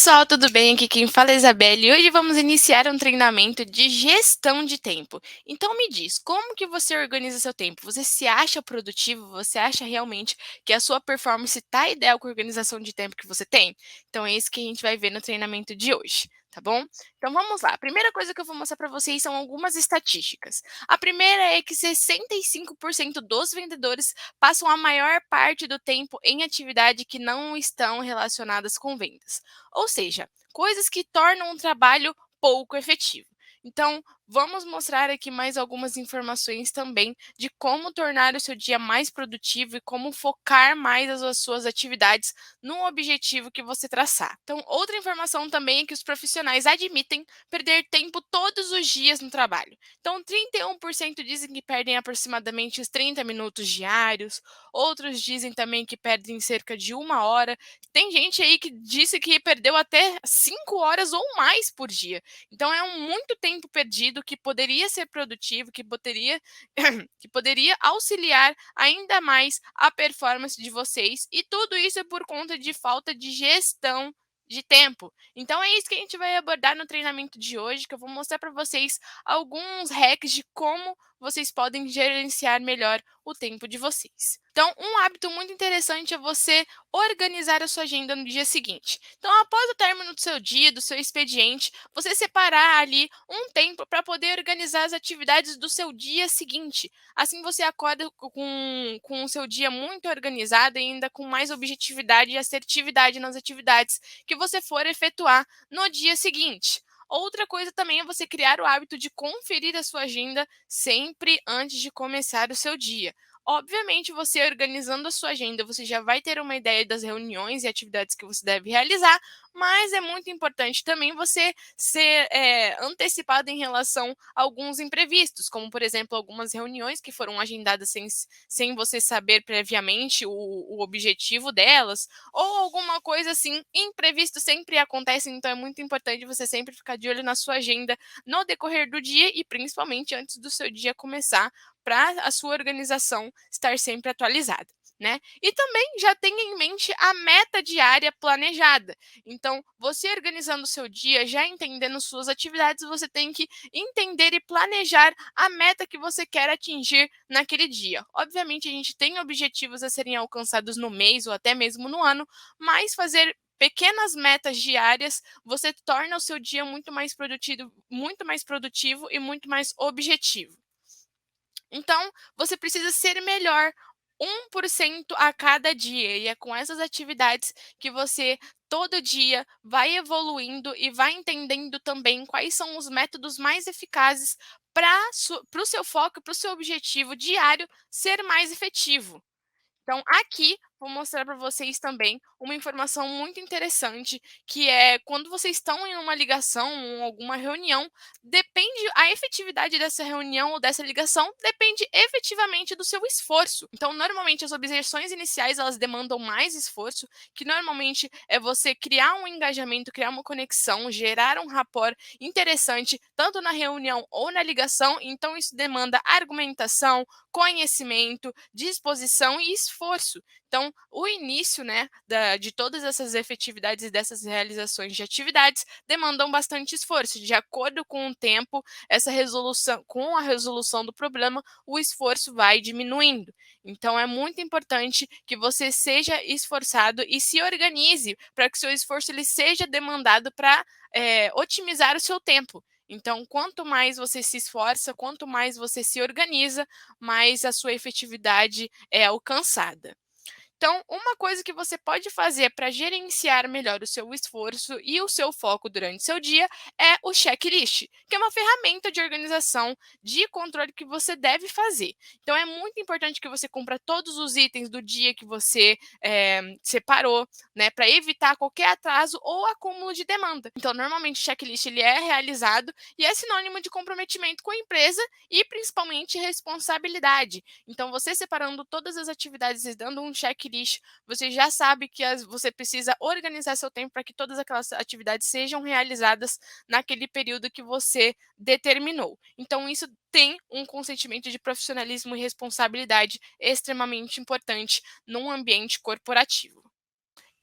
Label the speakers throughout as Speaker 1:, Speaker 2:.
Speaker 1: pessoal, tudo bem? Aqui quem fala é a Isabelle e hoje vamos iniciar um treinamento de gestão de tempo. Então me diz, como que você organiza seu tempo? Você se acha produtivo? Você acha realmente que a sua performance está ideal com a organização de tempo que você tem? Então é isso que a gente vai ver no treinamento de hoje, tá bom? Então vamos lá. A primeira coisa que eu vou mostrar para vocês são algumas estatísticas. A primeira é que 65% dos vendedores passam a maior parte do tempo em atividades que não estão relacionadas com vendas. Ou seja, coisas que tornam o trabalho pouco efetivo. Então, vamos mostrar aqui mais algumas informações também de como tornar o seu dia mais produtivo e como focar mais as suas atividades no objetivo que você traçar. Então, outra informação também é que os profissionais admitem perder tempo todos os dias no trabalho. Então, 31% dizem que perdem aproximadamente os 30 minutos diários, outros dizem também que perdem cerca de 1 hora. Tem gente aí que disse que perdeu até 5 horas ou mais por dia. Então é muito tempo perdido que poderia ser produtivo, que poderia, que poderia auxiliar ainda mais a performance de vocês. E tudo isso é por conta de falta de gestão de tempo. Então é isso que a gente vai abordar no treinamento de hoje, que eu vou mostrar para vocês alguns hacks de como vocês podem gerenciar melhor o tempo de vocês. Então, um hábito muito interessante é você organizar a sua agenda no dia seguinte. Então, após o término do seu dia, do seu expediente, você separar ali um tempo para poder organizar as atividades do seu dia seguinte. Assim você acorda com o seu dia muito organizado e ainda com mais objetividade e assertividade nas atividades que você for efetuar no dia seguinte. Outra coisa também é você criar o hábito de conferir a sua agenda sempre antes de começar o seu dia. Obviamente, você organizando a sua agenda, você já vai ter uma ideia das reuniões e atividades que você deve realizar, mas é muito importante também você ser antecipado em relação a alguns imprevistos, como, por exemplo, algumas reuniões que foram agendadas sem você saber previamente o objetivo delas, ou alguma coisa assim. Imprevisto sempre acontece, então é muito importante você sempre ficar de olho na sua agenda no decorrer do dia e principalmente antes do seu dia começar, para a sua organização estar sempre atualizada, né? E também já tenha em mente a meta diária planejada. Então, você organizando o seu dia, já entendendo suas atividades, você tem que entender e planejar a meta que você quer atingir naquele dia. Obviamente, a gente tem objetivos a serem alcançados no mês ou até mesmo no ano, mas fazer pequenas metas diárias, você torna o seu dia muito mais produtivo e muito mais objetivo. Então, você precisa ser melhor 1% a cada dia. E é com essas atividades que você todo dia vai evoluindo e vai entendendo também quais são os métodos mais eficazes para o seu foco, para o seu objetivo diário ser mais efetivo. Então, aqui vou mostrar para vocês também uma informação muito interessante, que é quando vocês estão em uma ligação ou alguma reunião, depende a efetividade dessa reunião ou dessa ligação depende efetivamente do seu esforço. Então, normalmente as objeções iniciais elas demandam mais esforço, que normalmente é você criar um engajamento, criar uma conexão, gerar um rapport interessante tanto na reunião ou na ligação. Então, isso demanda argumentação, conhecimento, disposição e esforço. Então, o início, né, de todas essas efetividades e dessas realizações de atividades demandam bastante esforço. De acordo com o tempo, com a resolução do problema, o esforço vai diminuindo. Então, é muito importante que você seja esforçado e se organize para que o seu esforço ele seja demandado para otimizar o seu tempo. Então, quanto mais você se esforça, quanto mais você se organiza, mais a sua efetividade é alcançada. Então, uma coisa que você pode fazer para gerenciar melhor o seu esforço e o seu foco durante seu dia é o checklist, que é uma ferramenta de organização, de controle que você deve fazer. Então, é muito importante que você cumpra todos os itens do dia que você separou, né, para evitar qualquer atraso ou acúmulo de demanda. Então, normalmente o checklist ele é realizado e é sinônimo de comprometimento com a empresa e principalmente responsabilidade. Então, você separando todas as atividades e dando um checklist, você já sabe que você precisa organizar seu tempo para que todas aquelas atividades sejam realizadas naquele período que você determinou. Então, isso tem um consentimento de profissionalismo e responsabilidade extremamente importante num ambiente corporativo.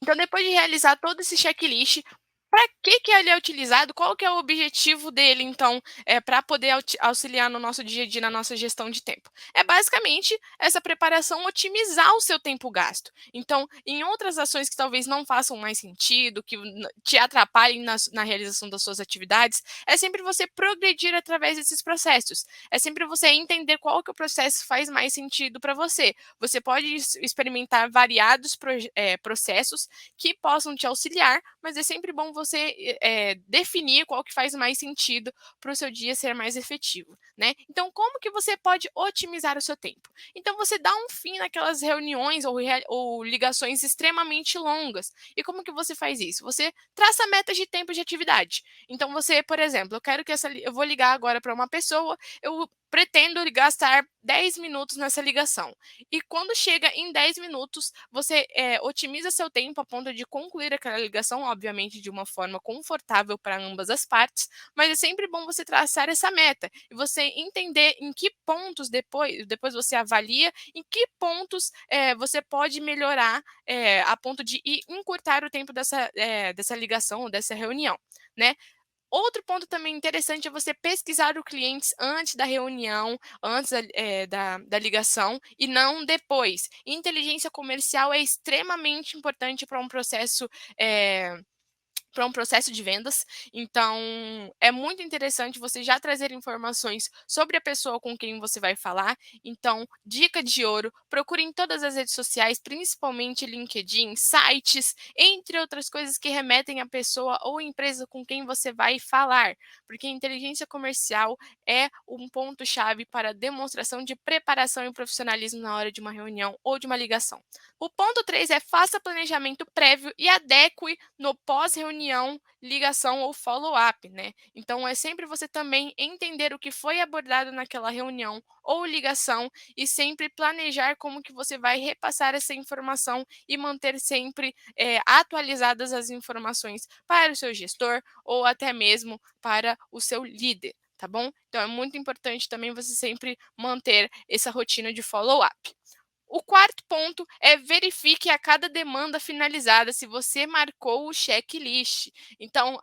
Speaker 1: Então, depois de realizar todo esse checklist, Para que ele é utilizado? Qual que é o objetivo dele, então, para poder auxiliar no nosso dia a dia, na nossa gestão de tempo? É basicamente essa preparação otimizar o seu tempo gasto. Então, em outras ações que talvez não façam mais sentido, que te atrapalhem na realização das suas atividades, é sempre você progredir através desses processos. É sempre você entender qual que o processo faz mais sentido para você. Você pode experimentar variados processos que possam te auxiliar, mas é sempre bom você definir qual que faz mais sentido para o seu dia ser mais efetivo, né? Então, como que você pode otimizar o seu tempo? Então, você dá um fim naquelas reuniões ou ligações extremamente longas. E como que você faz isso? Você traça metas de tempo de atividade. Então, você, por exemplo, eu quero que eu vou ligar agora para uma pessoa, eu pretendo gastar 10 minutos nessa ligação. E quando chega em 10 minutos, você otimiza seu tempo a ponto de concluir aquela ligação, obviamente de uma forma confortável para ambas as partes, mas é sempre bom você traçar essa meta e você entender em que pontos depois você avalia em que pontos você pode melhorar a ponto de encurtar o tempo dessa ligação ou dessa reunião, né? Outro ponto também interessante é você pesquisar o cliente antes da reunião, antes da ligação e não depois. Inteligência comercial é extremamente importante eh, para um processo de vendas. Então, é muito interessante você já trazer informações sobre a pessoa com quem você vai falar. Então, dica de ouro: procure em todas as redes sociais, principalmente LinkedIn, sites, entre outras coisas que remetem à pessoa ou empresa com quem você vai falar, porque a inteligência comercial é um ponto-chave para a demonstração de preparação e profissionalismo na hora de uma reunião ou de uma ligação. O ponto 3 é faça planejamento prévio e adeque no pós-reunião, ligação ou follow-up, né? Então é sempre você também entender o que foi abordado naquela reunião ou ligação e sempre planejar como que você vai repassar essa informação e manter sempre atualizadas as informações para o seu gestor ou até mesmo para o seu líder. Tá bom? Então é muito importante também você sempre manter essa rotina de follow-up. O quarto ponto é verifique a cada demanda finalizada se você marcou o checklist. Então,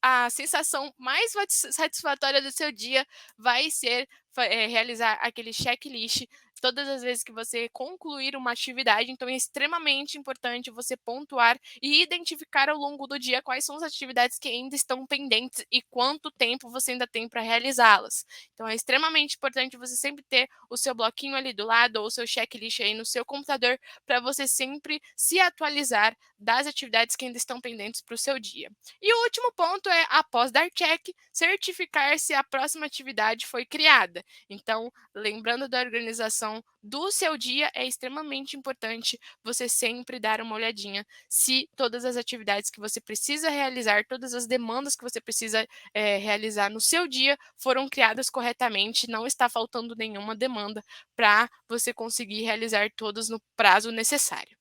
Speaker 1: a sensação mais satisfatória do seu dia vai ser realizar aquele checklist todas as vezes que você concluir uma atividade. Então, é extremamente importante você pontuar e identificar ao longo do dia quais são as atividades que ainda estão pendentes e quanto tempo você ainda tem para realizá-las. Então, é extremamente importante você sempre ter o seu bloquinho ali do lado ou o seu checklist aí no seu computador para você sempre se atualizar das atividades que ainda estão pendentes para o seu dia. E o último ponto é, após dar check, certificar se a próxima atividade foi criada. Então, lembrando da organização do seu dia, é extremamente importante você sempre dar uma olhadinha se todas as atividades que você precisa realizar, todas as demandas que você precisa realizar no seu dia foram criadas corretamente, não está faltando nenhuma demanda para você conseguir realizar todas no prazo necessário.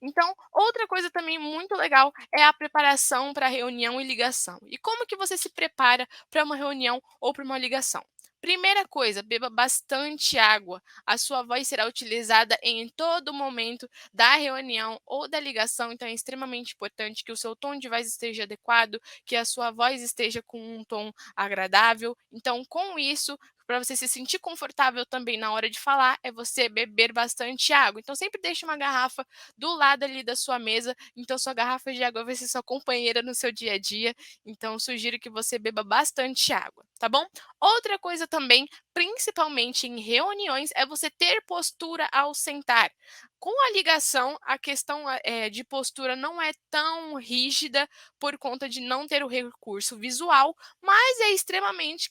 Speaker 1: Então, outra coisa também muito legal é a preparação para reunião e ligação. E como que você se prepara para uma reunião ou para uma ligação? Primeira coisa, beba bastante água. A sua voz será utilizada em todo momento da reunião ou da ligação, então é extremamente importante que o seu tom de voz esteja adequado, que a sua voz esteja com um tom agradável. Então, com isso, para você se sentir confortável também na hora de falar, é você beber bastante água. Então, sempre deixe uma garrafa do lado ali da sua mesa. Então, sua garrafa de água vai ser sua companheira no seu dia a dia. Então, sugiro que você beba bastante água, tá bom? Outra coisa também, principalmente em reuniões, é você ter postura ao sentar. Com a ligação, a questão de postura não é tão rígida por conta de não ter o recurso visual, mas é extremamente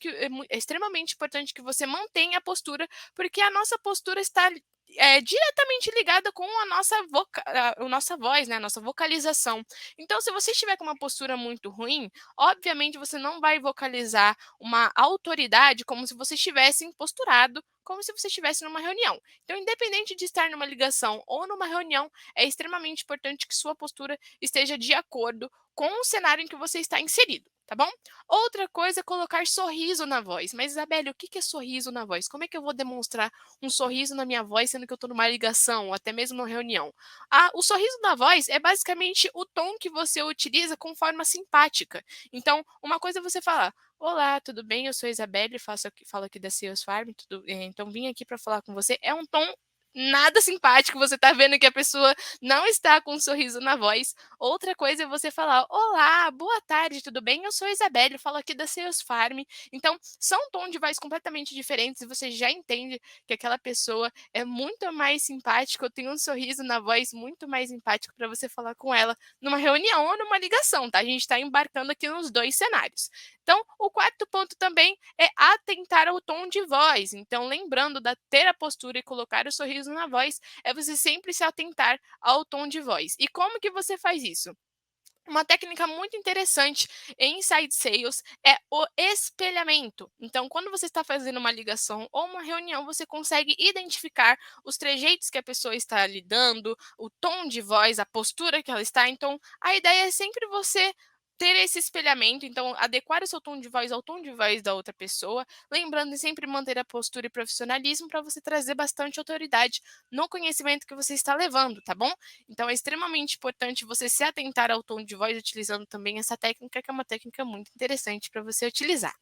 Speaker 1: importante que você mantenha a postura, porque a nossa postura está diretamente ligada com a nossa voz, né, a nossa vocalização. Então, se você estiver com uma postura muito ruim, obviamente você não vai vocalizar uma autoridade como se você estivesse posturado, como se você estivesse numa reunião. Então, independente de estar numa ligação ou numa reunião, é extremamente importante que sua postura esteja de acordo com o cenário em que você está inserido. tá bom? Outra coisa é colocar sorriso na voz. Mas, Isabelle, o que que é sorriso na voz? Como é que eu vou demonstrar um sorriso na minha voz, sendo que eu estou numa ligação ou até mesmo numa reunião? O sorriso na voz é basicamente o tom que você utiliza com forma simpática. Então, uma coisa é você falar: Olá, tudo bem? Eu sou a Isabelle, falo aqui da Sales Farm, então vim aqui para falar com você. É um tom nada simpático, você tá vendo que a pessoa não está com um sorriso na voz. Outra coisa é você falar: Olá, boa tarde, tudo bem? Eu sou a Isabelle, falo aqui da Sales Farm. Então, são tons de voz completamente diferentes e você já entende que aquela pessoa é muito mais simpática, ou tem um sorriso na voz muito mais simpático para você falar com ela numa reunião ou numa ligação, tá? A gente está embarcando aqui nos dois cenários. Então, o quarto ponto também é atentar ao tom de voz. Então, lembrando de ter a postura e colocar o sorriso na voz, é você sempre se atentar ao tom de voz. E como que você faz isso? Uma técnica muito interessante em inside sales é o espelhamento. Então, quando você está fazendo uma ligação ou uma reunião, você consegue identificar os trejeitos que a pessoa está lidando, o tom de voz, a postura que ela está. Então, a ideia é sempre você ter esse espelhamento, então adequar o seu tom de voz ao tom de voz da outra pessoa, lembrando de sempre manter a postura e profissionalismo para você trazer bastante autoridade no conhecimento que você está levando, tá bom? Então é extremamente importante você se atentar ao tom de voz utilizando também essa técnica, que é uma técnica muito interessante para você utilizar.